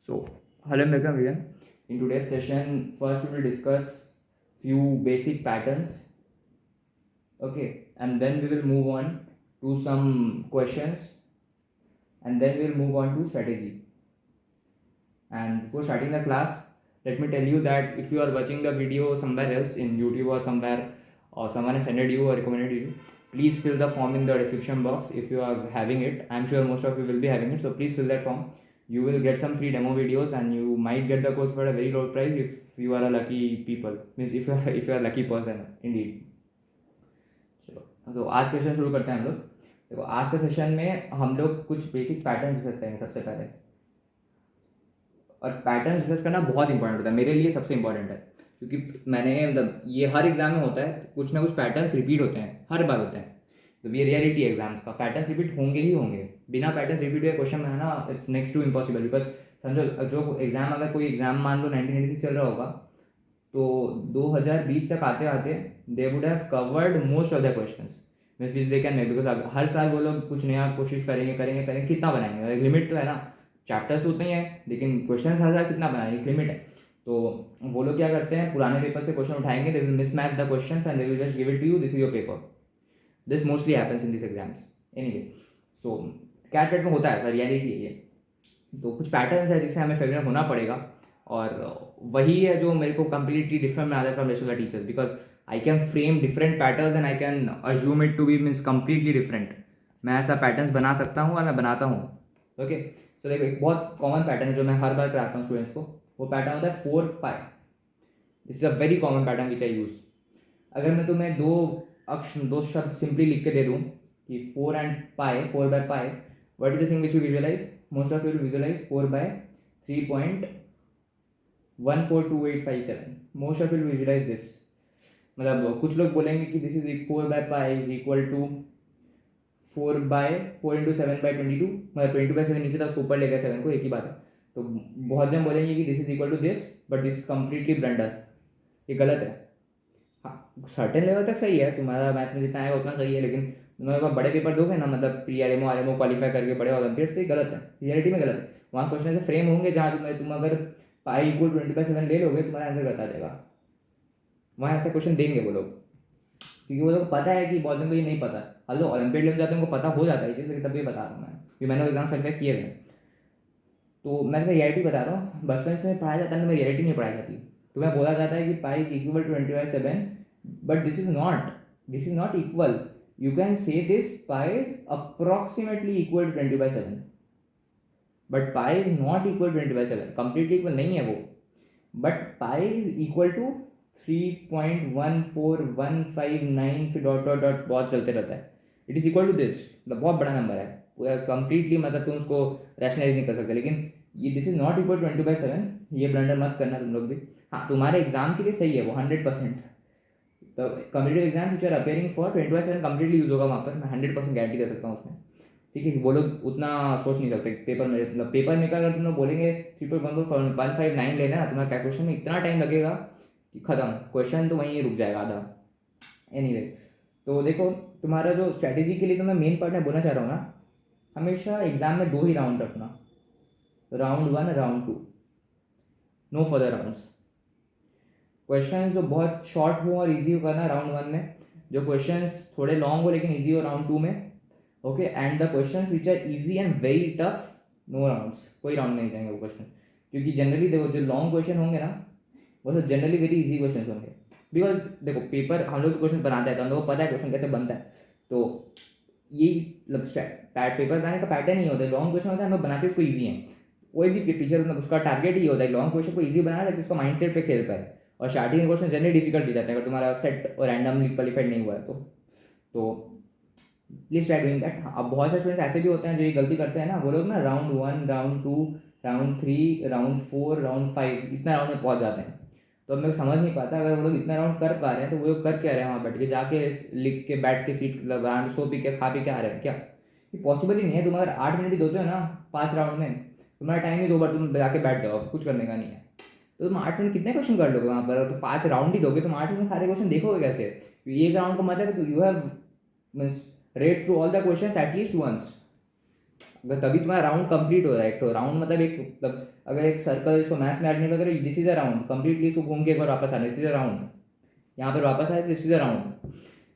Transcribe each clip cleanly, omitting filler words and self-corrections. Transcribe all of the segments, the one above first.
So, hello and welcome everyone. In today's session, first we will discuss few basic patterns, okay, and then we will move on to some questions, and then we will move on to strategy. And before starting the class, let me tell you that if you are watching the video somewhere else in YouTube or somewhere, or someone has sent you or recommended you, please fill the form in the description box if you are having it. I'm sure most of you will be having it, so please fill that form. You will get some free demo videos and you might get the course for a very low price if you are a lucky people, means if you are a lucky person indeed. चलो तो आज question शुरू करते हैं हम लोग. देखो आज के सेशन में हम लोग कुछ बेसिक पैटर्न डिस्कस करेंगे सबसे पहले. और पैटर्न डिस्कस करना बहुत इंपॉर्टेंट होता है, मेरे लिए सबसे इंपॉर्टेंट है, क्योंकि मैंने मतलब ये हर एग्जाम में होता है, कुछ ना कुछ पैटर्न्स रिपीट होते हैं, हर बार होते हैं. तो ये रियलिटी एग्जाम्स का पैटर्न्स रिपीट होंगे ही होंगे. बिना पैटर्न्स रिपीट हुए क्वेश्चन बनाना it's next to impossible. Because समझो जो एग्जाम, अगर कोई एग्जाम मान लो 1986 चल रहा होगा, तो 2020 तक आते आते they would have covered most of the questions means which they can make. Because हर साल वो लोग कुछ नया कोशिश करेंगे, कितना बनाएंगे, एक लिमिट तो है ना. चैप्टर्स तो उतने ही है लेकिन क्वेश्चन हर साल कितना बनाएंगे, एक लिमिट है. तो वो लोग क्या करते हैं, पुराने पेपर से क्वेश्चन उठाएंगे, they will mismatch the questions and they will just give it to you, this is your paper. This mostly happens in this exams anyway. So कैट रेट में होता है, सर रियलिटी है ये. तो कुछ पैटर्न्स है जिससे हमें फेमिलियर होना पड़ेगा, और वही है जो मेरे को कम्प्लीटली डिफरेंट बना है from rest of the teachers. Because I can frame different patterns and I can assume it to be means completely different. मैं ऐसा पैटर्न्स बना सकता हूँ और मैं बनाता हूँ. ओके, तो देखो एक बहुत कॉमन पैटर्न है जो मैं हर बार कराता हूँ स्टूडेंट्स को. वो पैटर्न होता है 4 pi. This is a very common pattern which I use. अगर मैं तुम्हें दो शब्द सिंपली लिख के दे दूँ कि 4 and pi, 4 by pi, what is the thing which you visualize? Most of you visualize 4 by 3.142857. Most of you visualize this. मतलब कुछ लोग बोलेंगे कि this is 4 by pi is equal to 4 into 7/22. मतलब 22/7 नीचे था, उसको ऊपर ले गया 7 को, एक ही बात है. तो बहुत जन बोलेंगे कि this is equal to this, but this is completely blunder. ये गलत है. हाँ, सर्टेन लेवल तक सही है, तुम्हारा मैथ्स में जितना आएगा उतना सही है, लेकिन तुम्हारे बड़े पेपर दोगे ना, मतलब pre R M O qualify करके बड़े ओलंपियड्स, तो ये गलत है, रियलिटी में गलत है. वहाँ क्वेश्चन ऐसे फ्रेम होंगे जहाँ तुम अगर पाई इक्वल 20/7 ले लोगे, तुम्हारा आंसर बता देगा. वहाँ ऐसा क्वेश्चन देंगे वो लोग, क्योंकि वो लोग पता है कि बहुत जन को ये नहीं पता. हलो ओलंपियड लेवल जाते हैं, उनको पता हो जाता है ये चीज़, लेकिन तब भी बता रहा हूँ मैं, क्योंकि मैंने एग्जाम क्वालिफाई किए हुए. तो मैं तुम्हें रियलिटी बता रहा हूँ. बचपन में पढ़ाया जाता है, तुम्हें रियलिटी नहीं पढ़ाई जाती. तुम्हें बोला जाता है कि pi is equal to 20/7, but this is not equal. You can say this pi is approximately equal to 20/7, but pi is not equal to 20/7. Completely equal नहीं है वो, but pi is equal to 3.14159, फिर dot dot dot बहुत चलते रहता है. It is equal to this, मतलब बहुत बड़ा नंबर है कंप्लीटली, मतलब तुम उसको रैशनलाइज नहीं कर सकते. लेकिन ये दिस इज नॉट इक्वल 20/7, ये ब्लंडर मत करना तुम लोग भी. हाँ, तुम्हारे एग्जाम के लिए सही है वो 100%. तो competitive exam which are appearing for 20/7 completely use होगा वहाँ पर, मैं 100% गारंटी दे सकता हूँ उसमें. ठीक है, वो लोग उतना सोच नहीं सकते. पेपर में मतलब पेपर मेकर अगर तुम लोग बोलेंगे 3.159 लेना है, तुम्हारा कैलकुलेशन में इतना टाइम लगेगा कि ख़त्म, क्वेश्चन तो वहीं रुक जाएगा आधा. एनीवे, तो देखो तुम्हारा जो स्ट्रैटेजी के लिए तो मैं मेन पार्ट में बोलना चाह रहा हूँ ना, हमेशा एग्जाम में 2 ही राउंड रखना, round 1 round 2, no further rounds. Questions जो बहुत शॉर्ट हो और इजी हो करना राउंड 1 में, जो क्वेश्चंस थोड़े लॉन्ग हो लेकिन इजी हो राउंड 2 में. Okay, and the questions which are easy and very tough, no rounds, कोई राउंड नहीं जाएंगे वो क्वेश्चन. क्योंकि जनरली देखो जो लॉन्ग क्वेश्चन होंगे ना, वो तो जनरली वेरी इजी क्वेश्चन होंगे. बिकॉज देखो पेपर हम लोग क्वेश्चन बनाते हैं तो हम लोग को पता है क्वेश्चन कैसे बनता है. तो यही मतलब पेपर बनाने का पैटर्न ही होता है. लॉन्ग क्वेश्चन होता है, हम लोग बनाते हैं उसको ईजी है. कोई भी टीचर मतलब उसका टारगेट ही होता है लॉन्ग क्वेश्चन को ईजी बनाना, ताकि उसको माइंड सेट पे खेल पाए. और स्टार्टिंग के क्वेश्चन जनरली डिफिकल्ट दिख जाते हैं अगर तुम्हारा सेट और रैंडमली क्वालिफाइड नहीं हुआ है तो प्लीज ट्राई डूइंग दैट. अब बहुत सारे स्टूडेंट्स ऐसे भी होते हैं जो ये गलती करते हैं ना, वो लोग ना round 1 round 2 round 3 round 4 round 5 इतना राउंड में पहुंच जाते हैं. तो अब मेरे को समझ नहीं पाता, अगर वो लोग इतना राउंड कर पा रहे हैं तो वो लोग कर क्या रहे हैं वहाँ बैठ के, जाके लिख के बैठ के सीट लगा सो पी के खा पी के आ रहे हैं क्या? ये पॉसिबल ही नहीं है. तुम अगर 8 मिनट ही दोते हो ना 5 राउंड में, तुम्हारा टाइम इज ओवर, तुम जाके बैठ जाओ, कुछ करने का नहीं है. तो तुम 8 मिनट कितने क्वेश्चन कर लोगे वहाँ पर? तो 5 राउंड ही दोगे, तुम 8 मिनट में सारे क्वेश्चन देखोगे कैसे? एक राउंड का मतलब है you have means read through all the questions at least once. अगर तभी तुम्हारा राउंड कंप्लीट हो रहा है। तो राउंड मतलब एक, मतलब अगर एक सर्कल, इसको मैथ्स में ऐड नहीं करो, this is a round completely, इसको घूम के एक बार वापस आना, दिस इज अ राउंड, यहाँ पर वापस आए, दिस इज अ राउंड।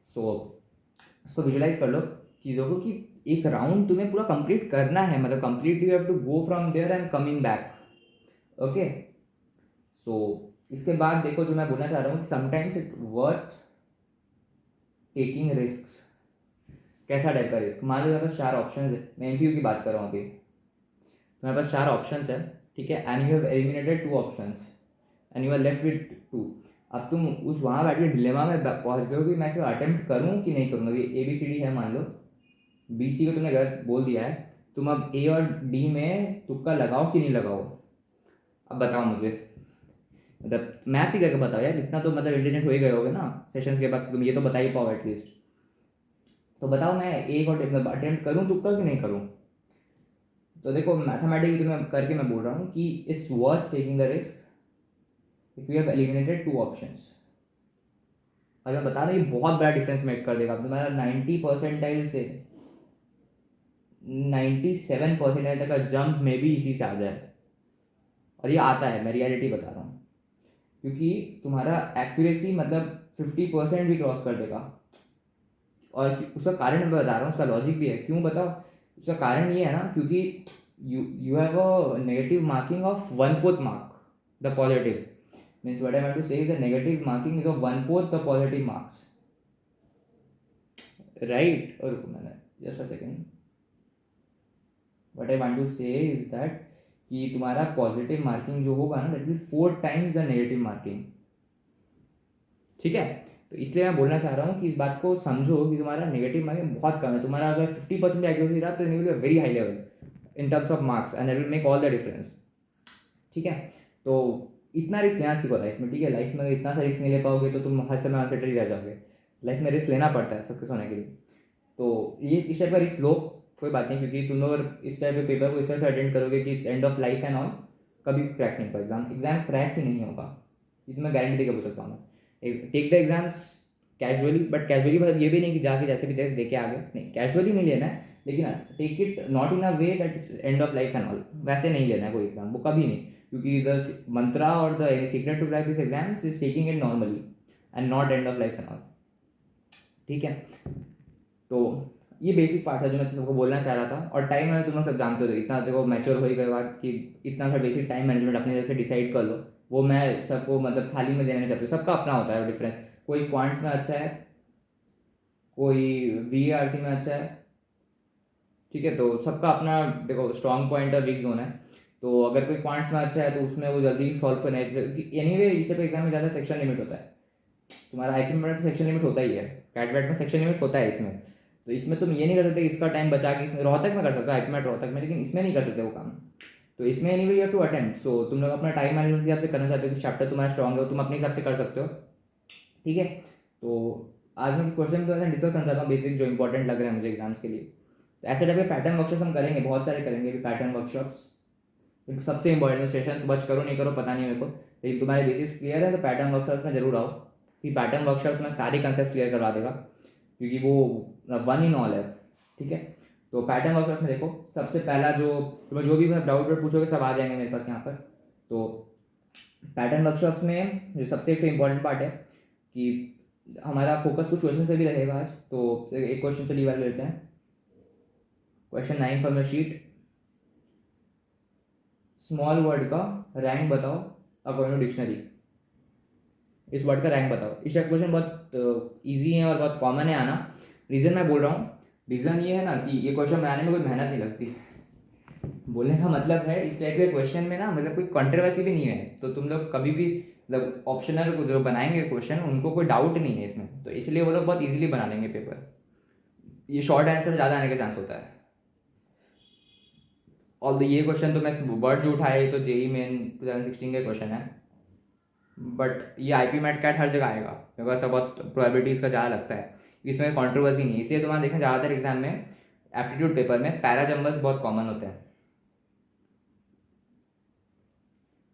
सो इसको विजुलाइज कर लो चीज़ों को कि एक राउंड तुम्हें पूरा कंप्लीट करना है, मतलब completely you have to go from there and coming back. Okay, so इसके बाद देखो जो मैं बोलना चाह रहा हूँ कि sometimes it worth taking risk. कैसा टाइप का रिस्क? मान लो मेरे पास 4 ऑप्शन है, मैं एमसीक्यू की बात कर रहा हूँ अभी। तुम्हारे पास 4 ऑप्शन है, ठीक है, and you have eliminated 2 options and you are left with 2। अब तुम उस वहाँ बैठ के डिलेमा में पहुँच गए हो कि मैं इसे अटेम्प्ट करूँ कि नहीं करूँ। अभी ABCD है मान लो, BC को तुमने गलत बोल दिया है, तुम अब A और D में तुक्का लगाओ कि नहीं लगाओ। अब बताओ मुझे, मतलब मैथ्स ही करके बताओ यार, इतना तो मतलब इंटेलिजेंट हो ही गए होगे ना सेशंस के बाद, तुम ये तो बता ही पाओ एटलीस्ट। तो बताओ मैं एक और अटेम्प्ट करूँ तुक्का कि नहीं करूँ। तो देखो मैथमेटिकली तो मैं करके मैं बोल रहा हूँ कि it's worth taking the risk if you have eliminated 2 options. और मैं बता रहा हूँ ये बहुत बड़ा डिफरेंस मेक कर देगा तुम्हारा 90% से 97% तक का जंप में भी इसी से आ जाए। और ये आता है, मैं रियलिटी बता रहा हूँ, क्योंकि तुम्हारा एक्यूरेसी मतलब 50% भी क्रॉस कर देगा। और उसका कारण मैं बता रहा हूँ, उसका लॉजिक भी है, क्यों बताओ। उसका कारण ये है ना, क्योंकि you have a negative marking of 1/4 mark the positive, means what I want to say is the negative marking is of 1/4 the positive marks, right. और मैंने just a second, what I want to say is that कि तुम्हारा positive marking जो होगा ना, that will 4 times the negative marking, ठीक है। तो इसलिए मैं बोलना चाह रहा हूँ कि इस बात को समझो कि तुम्हारा नेगेटिव मार्किंग बहुत कम है। तुम्हारा अगर 50% एक्यूरेसी रहा तो you will be very high level in terms of marks and that will make all the difference, ठीक है। तो इतना रिस्क लेना सीखो लाइफ में, ठीक है। लाइफ में अगर इतना सा रिस्क नहीं ले पाओगे तो तुम हर समय अनसेटल ही रह जाओगे। लाइफ में रिस्क लेना पड़ता है सक्सेस होने के लिए। तो ये इस टाइप का रिस्क लो, कोई बात नहीं, क्योंकि तुम लोग अगर इस टाइप के पेपर को इस तरह से अटेंड करोगे कि it's and of life and all, कभी क्रैक नहीं होगा एग्जाम क्रैक ही नहीं होगा, ये तो मैं गारंटी देकर बोल सकता हूँ मैं। Take the exams casually, but casually मतलब ये भी नहीं कि जाके जैसे भी तैसे देके आ गए, नहीं, कैजुअली नहीं लेना है, लेकिन take it not in a way that is end of life and all, वैसे नहीं लेना है कोई एग्जाम, वो कभी नहीं। क्योंकि द मंत्रा और the secret to crack this exams is taking it normally and not end of life and all, ठीक है। तो ये बेसिक पार्ट है जो मैं तुमको बोलना चाह रहा था। और टाइम मैनेजमेंट तुम लोग सब जानते हो, इतना देखो मैच्योर हो ही गए बाद कि इतना सा बेसिक टाइम मैनेजमेंट अपनी तरफ से डिसाइड कर लो, वो मैं सबको मतलब थाली में देना नहीं चाहती हूँ। सबका अपना होता है डिफरेंस, कोई क्वांट्स में अच्छा है, कोई VARC में अच्छा है, ठीक है। तो सबका अपना देखो स्ट्रॉन्ग पॉइंट और वीक जोन है। तो अगर कोई क्वांट्स में अच्छा है तो उसमें वो जल्दी सॉल्व करना है। एनीवे इसे पे एग्जाम में ज़्यादा सेक्शन लिमिट होता है, तुम्हारा IT में सेक्शन लिमिट होता ही है, कैट वैट में सेक्शन लिमिट होता है इसमें। तो इसमें तुम ये नहीं कर सकते कि इसका टाइम बचा के, इसमें रोहतक में कर सकते हो, IPMAT रोहतक में, लेकिन इसमें नहीं कर सकते वो काम। तो इसमें anyway you have to attempt. So तुम लोग अपना टाइम मैनेजमेंट के हिसाब से करना चाहते हो कि चैप्टर तुम्हारा स्ट्रॉन्ग है, तुम अपने हिसाब से कर सकते हो, ठीक है। तो आज मैं क्वेश्चन तो ऐसा डिस्कस करना चाहता हूँ बेसिक जो इंपॉर्टेंट लग रहे हैं मुझे एग्जाम्स के लिए। तो ऐसे टाइप के पैटर्न वर्कशॉप्स हम करेंगे, बहुत सारे करेंगे अभी पैटर्न वर्कशॉप्स। सबसे इंपॉर्टेंट सेशंस बच करो नहीं करो पता नहीं मेरे को, लेकिन तुम्हारे बेसिस क्लियर है तो पैटर्न वर्कशॉप्स में जरूर आओ, कि पैटर्न वर्कशॉप्स में सारे कंसेप्ट क्लियर करवा देगा, क्योंकि वो वन इन ऑल है, ठीक है। तो पैटर्न वर्कशॉप्स में देखो, सबसे पहला जो तुम्हें जो भी डाउट पूछोगे सब आ जाएंगे मेरे पास यहाँ पर। तो पैटर्न वर्कशॉप्स में जो सबसे एक तो इम्पॉर्टेंट पार्ट है कि हमारा फोकस कुछ क्वेश्चन पे भी रहेगा आज। तो एक क्वेश्चन चलिए वाले लेते हैं, question 9 from your sheet. Small word का रैंक बताओ अकॉर्डिंग टू डिक्शनरी। इस वर्ड का रैंक बताओ। इस क्वेश्चन बहुत इजी है और बहुत कॉमन है आना। रीज़न मैं बोल रहा हूँ, रीज़न ये है ना कि ये क्वेश्चन बनाने में कोई मेहनत नहीं लगती। बोलने का मतलब है इस टाइप के क्वेश्चन में ना मतलब कोई कंट्रोवर्सी भी नहीं है, तो तुम लोग कभी भी मतलब ऑप्शनल जो बनाएंगे क्वेश्चन उनको कोई डाउट नहीं है इसमें, तो इसलिए वो लोग बहुत इजीली बना लेंगे पेपर। ये शॉर्ट आंसर ज़्यादा आने का चांस होता है। और ये क्वेश्चन तो मैं वर्ड जो उठाए तो JEE मेन 2016 का क्वेश्चन है, बट ये IPMAT कैट हर जगह आएगा, मेरे को ऐसा बहुत प्रोबेबिलिटी इसका ज़्यादा लगता है, इसमें कंट्रोवर्सी नहीं है। इसलिए तुम्हारा देखें ज़्यादातर एग्जाम में एप्टीट्यूड पेपर में पैरा जंबल्स बहुत कॉमन होते हैं।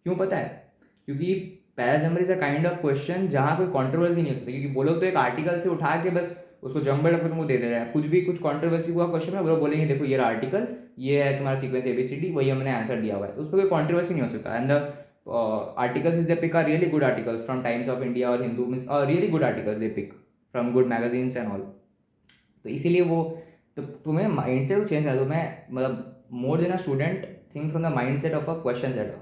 क्यों पता है? क्योंकि para jumble is a kind of question जहाँ कोई कंट्रोवर्सी नहीं होती, क्योंकि वो लोग तो एक आर्टिकल से उठा के बस उसको जंबल को तुमको दे रहे हैं, कुछ भी कुछ कंट्रोवर्सी हुआ क्वेश्चन में वो लोग बोलेंगे देखो ये आर्टिकल ये है तुम्हारा सीक्वेंस ABCD, वही हमने आंसर दिया हुआ है, तो उस पर कोई कॉन्ट्रोवर्सी नहीं हो सकता. And the articles which they pick are really good articles from Times of India और Hindu, means really good articles they pick from good magazines and all. तो इसीलिए वो, तो तुम्हें माइंड सेट चेंज कर दो. मैं मतलब more than a student, think from the mind set of a question setup.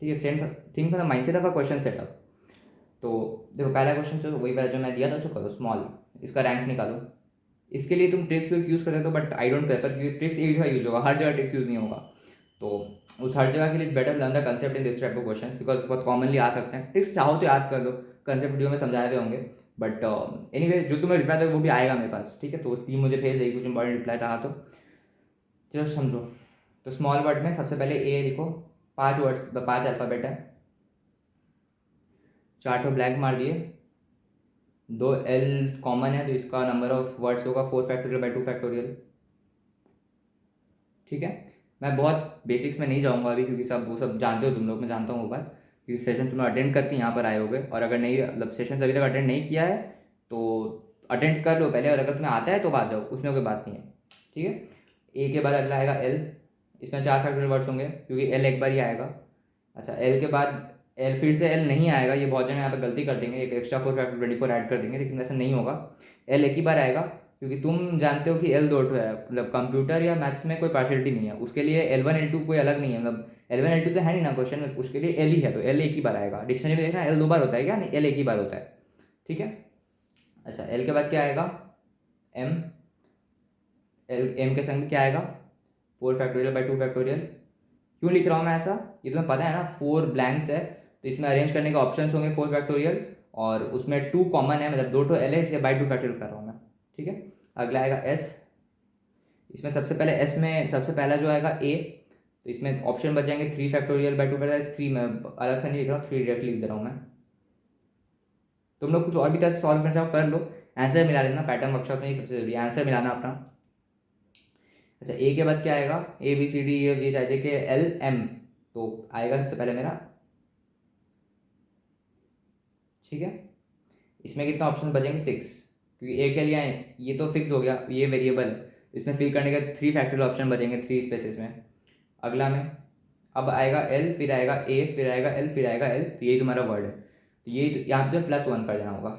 ठीक है, think from the mind set of a question setup. तो देखो पहला क्वेश्चन तो वही पहला जो मैं दिया था उसको करो स्मॉल, इसका रैंक निकालो. इसके लिए तुम ट्रिक्स विक्स यूज़ कर सकते हो, बट आई डोंट प्रेफर, क्योंकि ट्रिक्स एक जगह यूज़ होगा, हर जगह ट्रिक्स यूज़ नहीं होगा. तो उस हर जगह के लिए better learn the concept in this type of question, because बहुत कॉमनली आ सकते हैं. ट्रिक्स चाहो तो याद कर लो, कंसेप्ट वीडियो में समझाए हुए होंगे. बट एनीवे जो तुम्हें रिप्लाई दोगे वो भी आएगा मेरे पास. ठीक है, तो टीम मुझे भेज देगी कुछ इंपॉर्टेंट रिप्लाई रहा तो जस्ट समझो. तो स्मॉल वर्ड में सबसे पहले ए लिखो, 5 वर्ड्स, 5 अल्फ़ाबेट है. 4 तो ब्लैंक मार दिए. 2 L कॉमन है, तो इसका नंबर ऑफ वर्ड्स होगा 4 फैक्टोरियल बाई 2 फैक्टोरियल. ठीक है, मैं बहुत बेसिक्स में नहीं जाऊँगा अभी, क्योंकि सब वो सब जानते हो तुम लोग, मैं जानता हूँ वो बात, क्योंकि सेशन तुम्हें अटेंड करके यहाँ पर आए होगे. और अगर नहीं, मतलब सेशन अभी तक अटेंड नहीं किया है तो अटेंड कर लो पहले, और अगर तुम्हें आता है तो आ जाओ, उसमें कोई बात नहीं है. ठीक है, ए के बाद अगला आएगा L. इसमें 4 फैक्टोरियल वर्ड्स होंगे, क्योंकि L एक बार ही आएगा. अच्छा, L के बाद L फिर से L नहीं आएगा, ये बहुत जन यहाँ पर गलती कर देंगे, एक एक्स्ट्रा 4 फैक्टर 24 ऐड कर देंगे, लेकिन वैसा नहीं होगा. L एक ही बार आएगा, क्योंकि तुम जानते हो कि L दो है, मतलब कंप्यूटर या मैथ्स में कोई पार्शियलिटी नहीं है. उसके लिए L1 L2 कोई अलग नहीं है, मतलब L1 L2 तो है नहीं ना क्वेश्चन में, उसके लिए L ही है, तो L एक ही बार आएगा. डिक्शनरी में देखना L 2 बार होता है क्या, नहीं, L एक ही बार होता है. ठीक है. अच्छा, L के बाद क्या आएगा, M. M के संग क्या आएगा, 4 फैक्टोरियल बाई 2 फैक्टोरियल. क्यों लिख रहा हूँ मैं ऐसा, ये तुम्हें पता है ना, 4 ब्लैंक्स है, तो इसमें अरेंज करने के ऑप्शंस होंगे 4 फैक्टोरियल, और उसमें 2 कॉमन है, मतलब 2 तो L है, इसलिए बाई 2 फैक्टोरियल कर रहा हूँ मैं. ठीक है, अगला आएगा S. इसमें सबसे पहले S में सबसे पहला जो आएगा A, तो इसमें ऑप्शन बचेंगे 3 फैक्टोरियल बाई 2 फैक्टोरियल. 3 में अलग से नहीं लिख रहा हूँ, 3 डायरेक्टली लिख दे रहा हूँ मैं. तुम लोग कुछ और भी तरह से सॉल्व करना चाहो कर लो, आंसर मिला लेना, पैटर्न वर्कशॉप में सबसे जरूरी आंसर मिलाना अपना. अच्छा, ए के बाद क्या आएगा, ABCDEFGHIJKLM, तो आएगा सबसे पहले मेरा. ठीक है, इसमें कितना ऑप्शन बचेंगे 6, क्योंकि ए के लिए ये तो फिक्स हो गया, ये वेरिएबल है, इसमें फिल करने के 3 फैक्टोरियल ऑप्शन बचेंगे 3 स्पेसेस में. अगला में अब आएगा L, फिर आएगा A, फिर आएगा L, फिर आएगा L, तो यही तुम्हारा वर्ड है. तो ये यहाँ पे +1 कर देना होगा.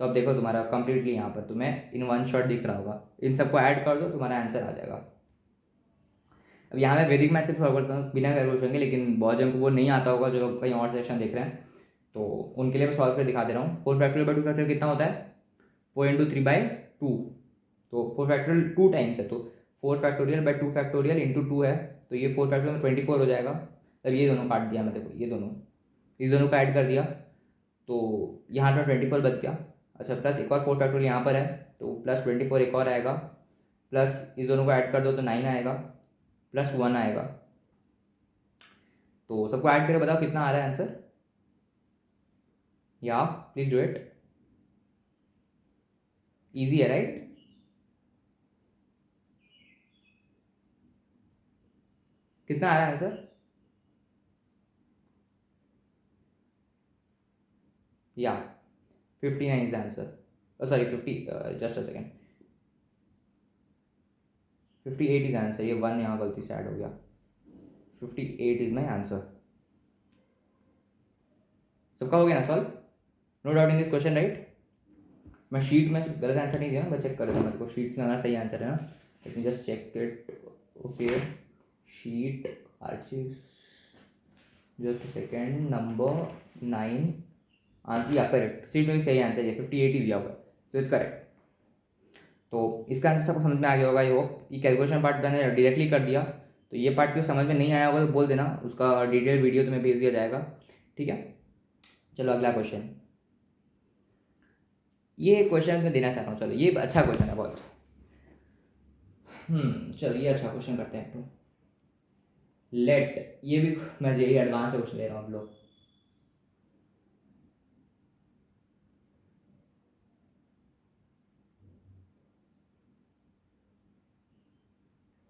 तो अब देखो तुम्हारा कंप्लीटली यहाँ पर तुम्हें इन वन शॉट दिख रहा होगा. इन सबको ऐड कर दो, तुम्हारा आंसर आ जाएगा. अब यहाँ मैं वैदिक मैथ से सॉल्व करता हूँ बिना कैलकुलेशन के, लेकिन बहुत जन को वो नहीं आता होगा जो लोग कहीं और सेशन देख रहे हैं, तो उनके लिए मैं सॉल्व कर दिखा दे रहा हूँ. 4 फैक्टोरियल बाई 2 फैक्टोरियल कितना होता है, 4 इंटू 3/2. तो 4 फैक्टोरियल 2 टाइम्स है, तो 4 फैक्टोरियल बाई 2 फैक्टोरियल इंटू 2 है, तो ये 4 फैक्टोरियल में 24 हो जाएगा. तब ये दोनों काट दिया मैं, देखो ये दोनों, इस दोनों को ऐड कर दिया, तो यहाँ पर 24 बच गया. अच्छा, प्लस एक और 4 फैक्टोरियल यहाँ पर है, तो +24 एक और आएगा, प्लस इस दोनों को ऐड कर दो तो 9 आएगा, +1 आएगा. तो सबको ऐड करके बताओ कितना आ रहा है आंसर. या प्लीज डू इट, इजी है राइट. कितना आ रहा है आंसर, या 59 is the answer. Sorry 50, just a second, 58 is answer. ये 1 यहाँ गलती से ऐड हो गया. 58 इज माई आंसर. सबका हो गया ना solve, no doubt in this question right. मैं शीट में गलत आंसर नहीं दिया, मैं चेक कर रहा हूँ मेरे को शीट्स में हमारा सही आंसर है ना. Let me just check it. Okay, sheet archive, just second, number 9 answer, या करेक्ट, शीट में भी सही आंसर है, 58 ही दिया हुआ है, सो इट्स करेक्ट. तो इसका आंसर सबको समझ में आ गया होगा. ये कैलकुलेशन पार्ट मैंने डायरेक्टली कर दिया, तो ये पार्ट जो समझ में नहीं आया होगा तो बोल देना, उसका डिटेल वीडियो तुम्हें भेज दिया जाएगा. ठीक है, चलो अगला क्वेश्चन. ये क्वेश्चन मैं देना चाहता हूँ, चलो ये अच्छा क्वेश्चन है बहुत. चलो ये अच्छा क्वेश्चन करते हैं. तो लेट, ये भी मैं यही एडवांस क्वेश्चन ले रहा हूँ आप लोग.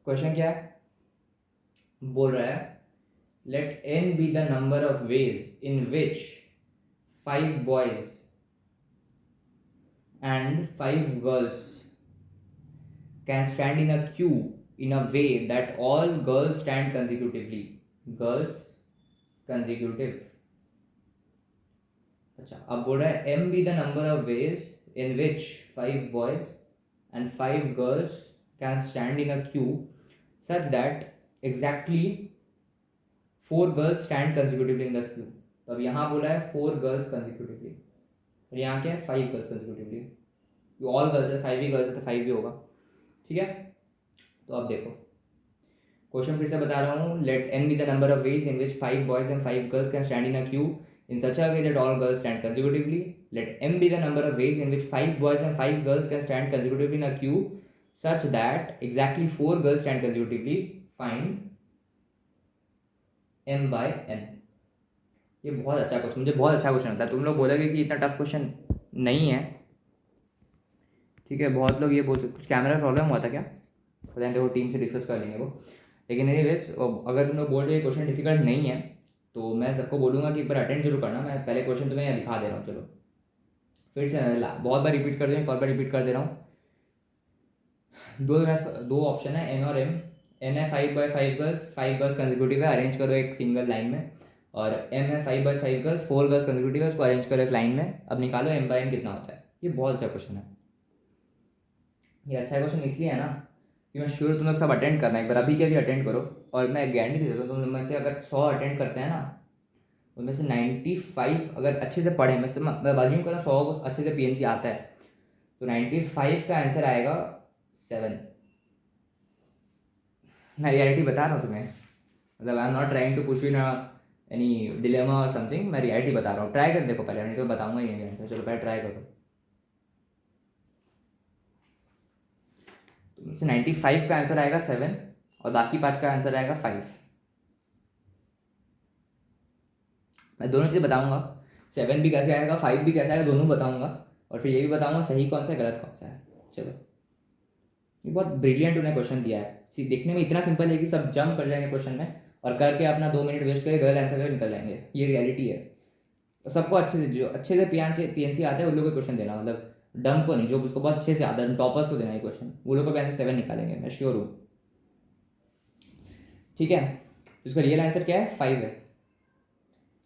क्वेश्चन क्या है, बोल रहा है let n be the number of ways in which 5 boys and 5 girls can stand in a queue in a way that all girls stand consecutively. Girls consecutive. अच्छा, अब बोल रहा है m be the number of ways in which 5 boys and 5 girls can stand in a queue such that exactly 4 girls stand consecutively in the queue. तो अब यहाँ बोला है 4 girls consecutively और यहाँ क्या है 5 girls consecutively. ऑल गर्ल्स है, 5 ही गर्ल्स है तो 5 भी होगा. ठीक है, तो अब देखो क्वेश्चन फिर से बता रहा हूँ. Let n be the number of ways in which 5 boys and 5 girls can stand in a queue in such a way that all girls stand consecutively. Let m be the number of ways in which 5 boys and 5 girls can stand consecutively in a queue such that exactly 4 girls stand consecutively. Find m by n. ये बहुत अच्छा question, मुझे बहुत अच्छा question लगता है. तुम लोग बोलोगे कि इतना टफ क्वेश्चन नहीं है. ठीक है, बहुत लोग ये बोलते कुछ कैमरा प्रॉब्लम हुआ था क्या, पता नहीं, वो टीम से डिस्कस कर लेंगे वो. लेकिन एनीवेज अगर तुम लोग बोल रहे क्वेश्चन डिफिकल्ट नहीं है तो मैं सबको बोलूँगा कि एक बार अटेंड जरूर करना. मैं पहले क्वेश्चन तुम्हें यहाँ दिखा दे रहा हूँ. चलो फिर से बहुत बार रिपीट कर दे रहा हूँ, एक और बार रिपीट कर दे रहा हूँ. दो ऑप्शन है एन और एम. एन है 5 बाय 5 गर्ल्स, 5 गर्ल्स कंसेक्यूटिव है, अरेंज करो एक सिंगल लाइन में. और एम है 5 बाय 5 गर्ल्स, 4 गर्ल्स कंसेक्यूटिव है, उसको अरेंज करो एक लाइन में. अब निकालो एम बाय एन कितना होता है. ये बहुत अच्छा क्वेश्चन है. ये अच्छा क्वेश्चन इसलिए है ना कि मैं श्योर तुम लोग सब अटेंड करना, एक बार अभी के भी अटेंड करो. और मैं गारंटी दे देता हूँ तुम लोग में से अगर 100 अटेंड करते हैं ना उनमें से 95 अगर अच्छे से पढ़े, मैं बाजी करूँ 100 को अच्छे से पीएनसी आता है तो 95 का आंसर आएगा 7. मैं रियलिटी बता रहा हूँ तुम्हें, मतलब I am not trying to push in any dilemma और समथिंग. मैं रियलिटी बता रहा हूँ. ट्राई कर देखो पहले, नहीं तो बताऊंगा ही नहीं आंसर. चलो पहले ट्राई करो. तो 95 का आंसर आएगा 7 और बाकी 5 का आंसर आएगा 5. मैं दोनों चीज़ें बताऊंगा. 7 भी कैसे आएगा, 5 भी कैसे आएगा, दोनों बताऊंगा. और फिर ये भी बताऊंगा सही कौन सा है गलत कौन सा है. चलो, ये बहुत ब्रिलियंट उन्हें क्वेश्चन दिया है. देखने में इतना सिंपल है कि सब जंप कर जाएंगे क्वेश्चन में और करके अपना 2 मिनट वेस्ट करके गलत आंसर करके निकल जाएंगे. ये रियलिटी है. तो सबको अच्छे से जो अच्छे से पीएनसी आता है उन लोगों को क्वेश्चन देना, मतलब डम को नहीं, जो उसको बहुत अच्छे से आता है टॉपर्स को देना ये क्वेश्चन. वो लोग को भी आंसर 7 निकालेंगे, मैं श्योर हूँ. ठीक है, इसका रियल आंसर क्या है, 5 है.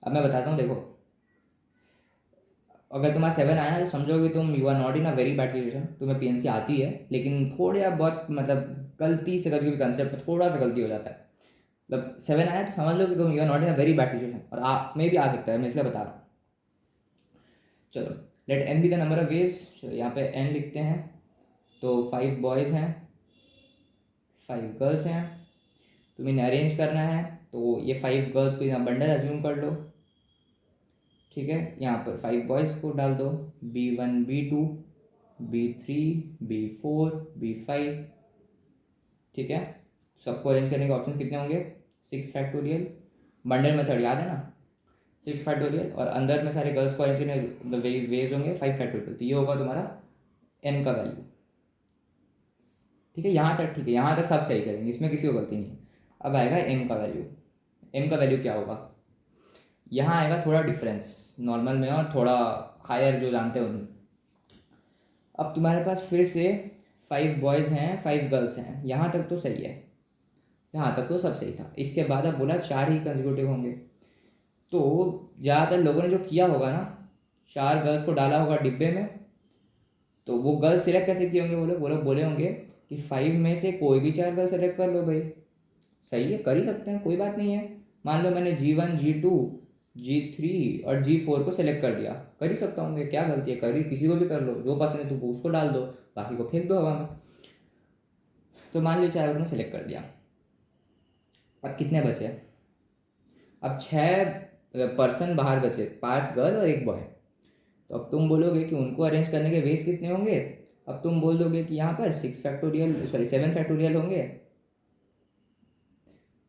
अब मैं बताता हूँ. देखो अगर तुम्हारा 7 आया है तो समझोगे तुम you are not in a very bad situation. तुम्हें पीएनसी आती है लेकिन थोड़े आप बहुत मतलब गलती से कभी कभी कंसेप्ट में थोड़ा सा गलती हो जाता है. मतलब 7 आया तो समझ लो कि तुम you are not in a very bad situation. और आप में भी आ सकता है, मैं इसलिए बता रहा हूँ. चलो, let n be the number of ways. चलो यहाँ पे एन लिखते हैं. तो 5 बॉयज़ हैं, 5 गर्ल्स हैं. तुम्हें इन्हें अरेंज करना है तो ये 5 गर्ल्स को यहाँ बंडल अज्यूम कर लो. ठीक है, यहाँ पर 5 बॉयज़ को डाल दो. B1 B2 B3 B4 B5. ठीक है, सबको अरेंज करने के ऑप्शन कितने होंगे, 6 फैक्टोरियल. बंडल मेथड याद है ना, 6 फैक्टोरियल. और अंदर में सारे गर्ल्स को अरेंज करने वेज होंगे 5 फैक्टोरियल. तो ये होगा तुम्हारा n का वैल्यू. ठीक है, यहाँ तक ठीक है, यहाँ तक सब सही करेंगे, इसमें किसी को गलती नहीं है. अब आएगा m का वैल्यू. m का वैल्यू क्या होगा, यहाँ आएगा थोड़ा डिफरेंस नॉर्मल में और थोड़ा हायर जो जानते हो उन. अब तुम्हारे पास फिर से 5 बॉयज़ हैं 5 गर्ल्स हैं, यहाँ तक तो सही है, यहाँ तक तो सब सही था. इसके बाद अब बोला 4 ही कंसेक्यूटिव होंगे. तो ज़्यादातर लोगों ने जो किया होगा ना, 4 गर्ल्स को डाला होगा डिब्बे में. तो वो गर्ल्स सिलेक्ट कैसे किए होंगे, वो लोग बोले होंगे कि 5 में से कोई भी 4 गर्ल सेलेक्ट कर लो भाई. सही है, कर ही सकते हैं, कोई बात नहीं है. मान लो मैंने G1 G2 G3 और G4 को सिलेक्ट कर दिया, कर ही सकता हूँ, क्या गलती है, कर ही किसी को भी कर लो, जो पसंद है तो उसको डाल दो, बाकी को फेंक दो हवा में. तो मान लो 4 ने सेलेक्ट कर दिया. अब कितने बचे, अब 6 पर्सन बाहर बचे, 5 गर्ल और 1 बॉय. तो अब तुम बोलोगे कि उनको अरेंज करने के वेज कितने होंगे. अब तुम बोल दोगे कि यहाँ पर 7 फैक्टोरियल होंगे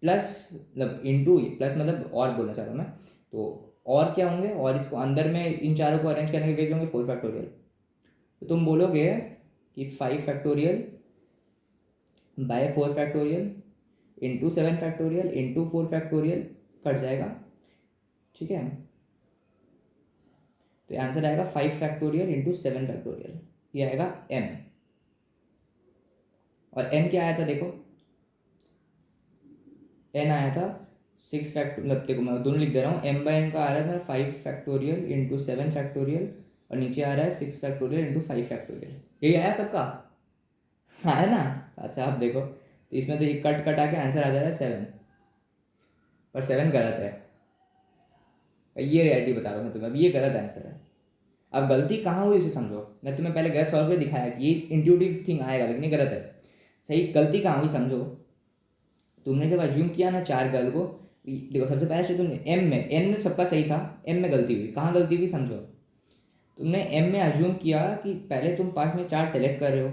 प्लस मतलब इनटू प्लस मतलब और बोलना चाह रहा हूँ मैं. तो और क्या होंगे, और इसको अंदर में इन चारों को अरेंज करने के वेज होंगे 4 फैक्टोरियल. तो तुम बोलोगे कि 5 factorial by 4 factorial into 7 factorial into 4 factorial cut जाएगा. ठीक है, तो आंसर आएगा 5 फैक्टोरियल इंटू 7 फैक्टोरियल. ये आएगा m. और n क्या आया था देखो, n आया था 6 फैक्ट, मतलब देखो मैं दोनों लिख दे रहा हूँ, m बाई n का आ रहा है मेरा 5 फैक्टोरियल इंटू 7 फैक्टोरियल, और नीचे आ रहा है 6 फैक्टोरियल इंटू 5 फैक्टोरियल। यही आया सबका, हाँ है ना। अच्छा आप देखो, तो इसमें तो ये कट कट आके आंसर आ जा रहा है 7, पर 7 गलत है। ये रियलिटी बता रहा हूँ मैं तुम्हें, अब ये गलत आंसर है। अब गलती कहाँ हुई उसे समझो, मैं तुम्हें पहले गलत सॉल्व करके दिखाया कि ये इंट्यूटिव थिंग आएगा, लेकिन ये गलत है। सही गलती कहाँ हुई समझो, तुमने जब अज्यूम किया ना 4 गर्ल को, देखो सबसे पहले तुमने एम में, एन में सबका सही था, एम में गलती हुई, कहाँ गलती हुई समझो। तुमने एम में अज्यूम किया कि पहले तुम पास में 4 सेलेक्ट कर रहे हो,